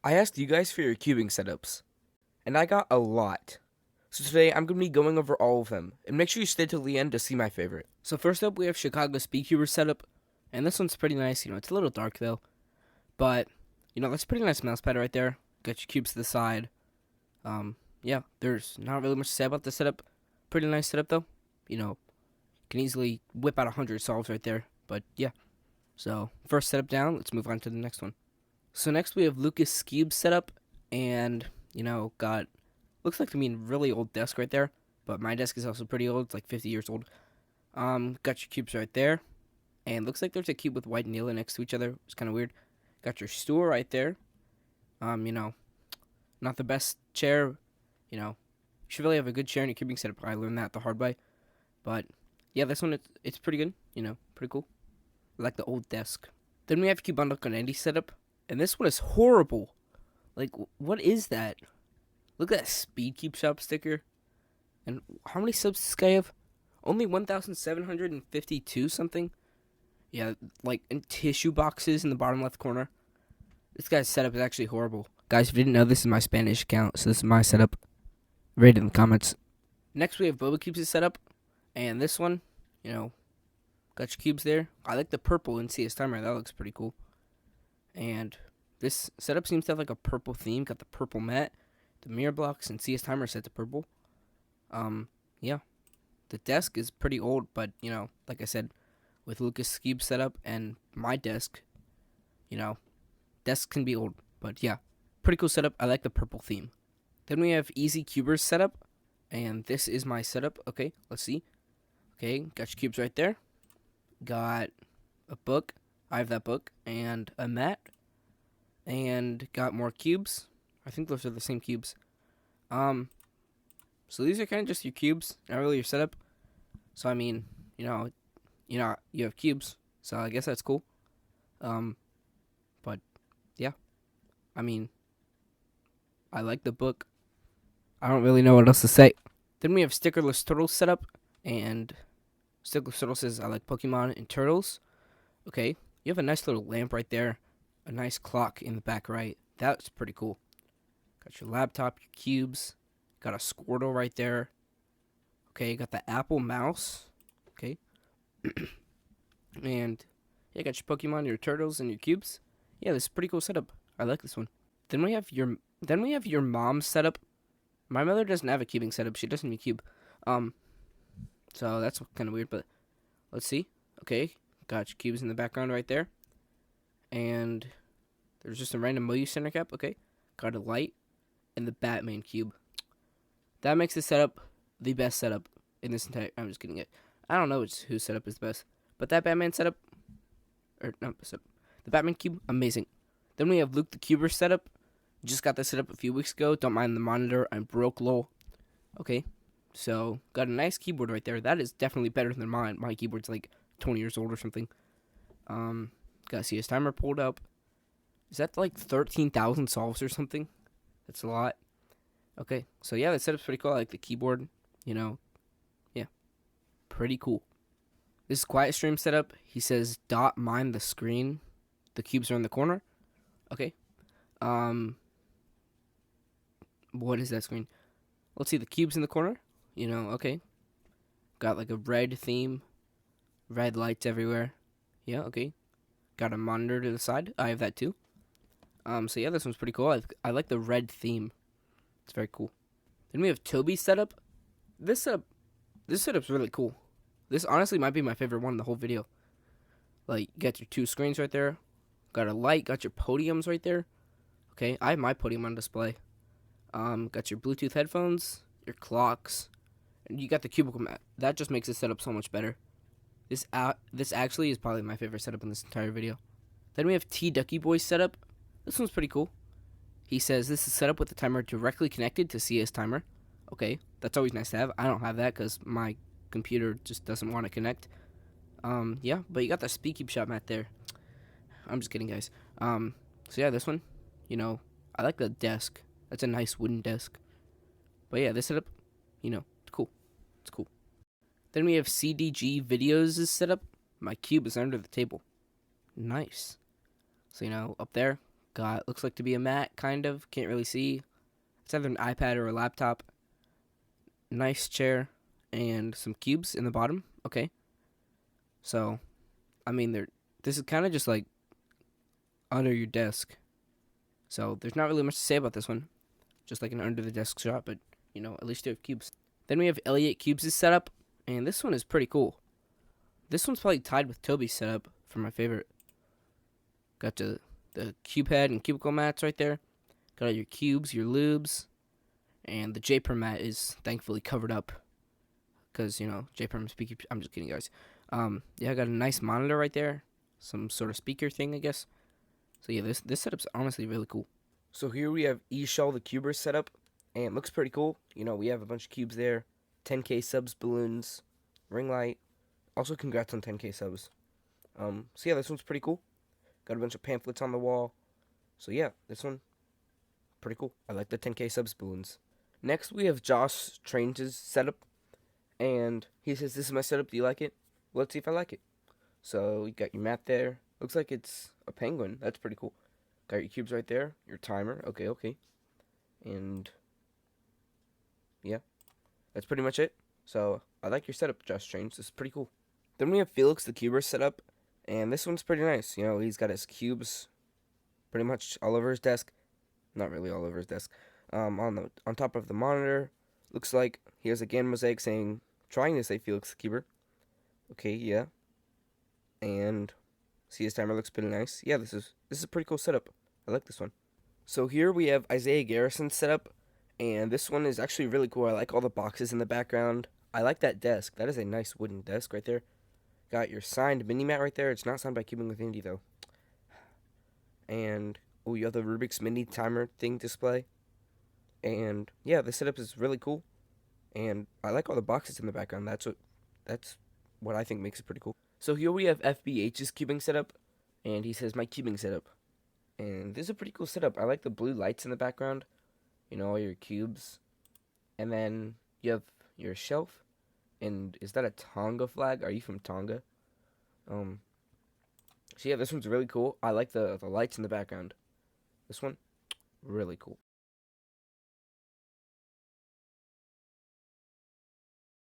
I asked you guys for your cubing setups, and I got a lot. So today I'm going to be going over all of them, and make sure you stay till the end to see my favorite. So first up, we have Chicago Speedcuber setup, and this one's pretty nice. It's a little dark though, but that's a pretty nice mouse pad right there. Got your cubes to the side. Yeah, there's not really much to say about the setup. Pretty nice setup though. Can easily whip out 100 solves right there. But yeah, so first setup down. Let's move on to the next one. So next we have Lucas Cube setup, and got looks like to me a really old desk right there. But my desk is also pretty old. It's like 50 years old. Got your cubes right there, and looks like there's a cube with white and yellow next to each other. It's kind of weird. Got your stool right there. Not the best chair. You should really have a good chair in your cubing setup. I learned that the hard way. But yeah, this one it's pretty good. Pretty cool. I like the old desk. Then we have Cube Bundle Andy setup, and this one is horrible. Like, what is that? Look at that Speed Cube Shop sticker. And how many subs does this guy have? Only 1,752 something. Yeah, like in tissue boxes in the bottom left corner. This guy's setup is actually horrible. Guys, if you didn't know, this is my Spanish account, so this is my setup. Rate it in the comments. Next, we have Boba Cubes' setup, and this one, got your cubes there. I like the purple in CS Timer. That looks pretty cool. And this setup seems to have like a purple theme. Got the purple mat, the mirror blocks, and CS Timer set to purple. Yeah. The desk is pretty old, but, like I said, with Lucas Cube setup and my desk, desks can be old. But, yeah, pretty cool setup. I like the purple theme. Then we have Easy Cubers setup, and this is my setup. Okay, let's see. Okay, got your cubes right there. Got a book. I have that book. And a mat. And got more cubes. I think those are the same cubes. So these are kind of just your cubes, not really your setup. So I mean, you have cubes. So I guess that's cool. But yeah, I mean, I like the book. I don't really know what else to say. Then we have Stickerless Turtles setup, and Stickerless Turtle says I like Pokemon and turtles. Okay, you have a nice little lamp right there, a nice clock in the back right. That's pretty cool. Got your laptop, your cubes, got a Squirtle right there. Okay, you got the Apple mouse. Okay, and yeah, got your Pokemon, your turtles, and your cubes. Yeah, this is a pretty cool setup. I like this one. Then we have your mom's setup. My mother doesn't have a cubing setup. She doesn't have a cube. So that's kind of weird, but let's see. Okay, got your cubes in the background right there. And there's just a random Moyu center cap. Okay, got a light and the Batman cube. That makes the setup the best setup in this entire. I'm just kidding. I don't know whose setup is the best, but that Batman setup, or no setup, the Batman cube, amazing. Then we have Luke the Cuber setup. Just got this set up a few weeks ago. Don't mind the monitor. I'm broke, lol. Okay, so got a nice keyboard right there. That is definitely better than mine. My keyboard's like 20 years old or something. Got a CS Timer pulled up. Is that like 13,000 solves or something? That's a lot. Okay, so yeah, the setup's pretty cool. I like the keyboard. Yeah, pretty cool. This is Quiet Stream setup. He says, "Dot mind the screen. The cubes are in the corner." Okay. What is that screen? Let's see, the cubes in the corner. Okay. Got like a red theme. Red lights everywhere. Yeah, okay. Got a monitor to the side. I have that too. So yeah, this one's pretty cool. I like the red theme. It's very cool. Then we have Toby's setup. This setup's really cool. This honestly might be my favorite one in the whole video. Like, you got your two screens right there. Got a light. Got your podiums right there. Okay, I have my podium on display. Got your Bluetooth headphones, your clocks, and you got the cubicle mat. That just makes the setup so much better. This actually is probably my favorite setup in this entire video. Then we have T Ducky Boy's setup. This one's pretty cool. He says this is set up with the timer directly connected to CS Timer. Okay, that's always nice to have. I don't have that because my computer just doesn't want to connect. Yeah, but you got the Speed Cube Shop mat there. I'm just kidding, guys. So yeah, this one, I like the desk. That's a nice wooden desk. But yeah, this setup, it's cool. It's cool. Then we have CDG Videos' setup. My cube is under the table. Nice. So, up there, Got looks like to be a mat, kind of. Can't really see. It's either an iPad or a laptop. Nice chair and some cubes in the bottom. Okay. So, I mean, this is kind of just like under your desk. So there's not really much to say about this one. Just like an under the desk shot, but at least you have cubes. Then we have Elliot Cubes' setup, and this one is pretty cool. This one's probably tied with Toby's setup for my favorite. Got the cube head and cubicle mats right there. Got all your cubes, your lubes, and the J-Perm mat is thankfully covered up because J-Perm speaker. I'm just kidding, guys. Yeah, I got a nice monitor right there, some sort of speaker thing, I guess. So yeah, this setup's honestly really cool. So here we have eShell the Cuber setup, and it looks pretty cool. We have a bunch of cubes there, 10K subs, balloons, ring light. Also, congrats on 10K subs. So yeah, this one's pretty cool. Got a bunch of pamphlets on the wall. So yeah, this one, pretty cool. I like the 10K subs balloons. Next, we have Josh Trains' setup, and he says, "This is my setup. Do you like it? Well, let's see if I like it." So you got your mat there. Looks like it's a penguin. That's pretty cool. Got your cubes right there. Your timer. Okay. And yeah, that's pretty much it. So I like your setup, Josh Trains. This is pretty cool. Then we have Felix the Cuber setup, and this one's pretty nice. He's got his cubes pretty much all over his desk. Not really all over his desk. On top of the monitor. Looks like he has a GAN mosaic trying to say Felix the Cuber. Okay, yeah. And see, his timer looks pretty nice. Yeah, this is a pretty cool setup. I like this one. So here we have Isaiah Garrison's setup, and this one is actually really cool. I like all the boxes in the background. I like that desk. That is a nice wooden desk right there. Got your signed mini mat right there. It's not signed by Cubing with Indy though. And you have the Rubik's Mini timer thing display. And yeah, the setup is really cool. And I like all the boxes in the background. That's what I think makes it pretty cool. So here we have FBH's cubing setup, and he says my cubing setup. And this is a pretty cool setup. I like the blue lights in the background. All your cubes. And then you have your shelf. And is that a Tonga flag? Are you from Tonga? So yeah, this one's really cool. I like the lights in the background. This one, really cool.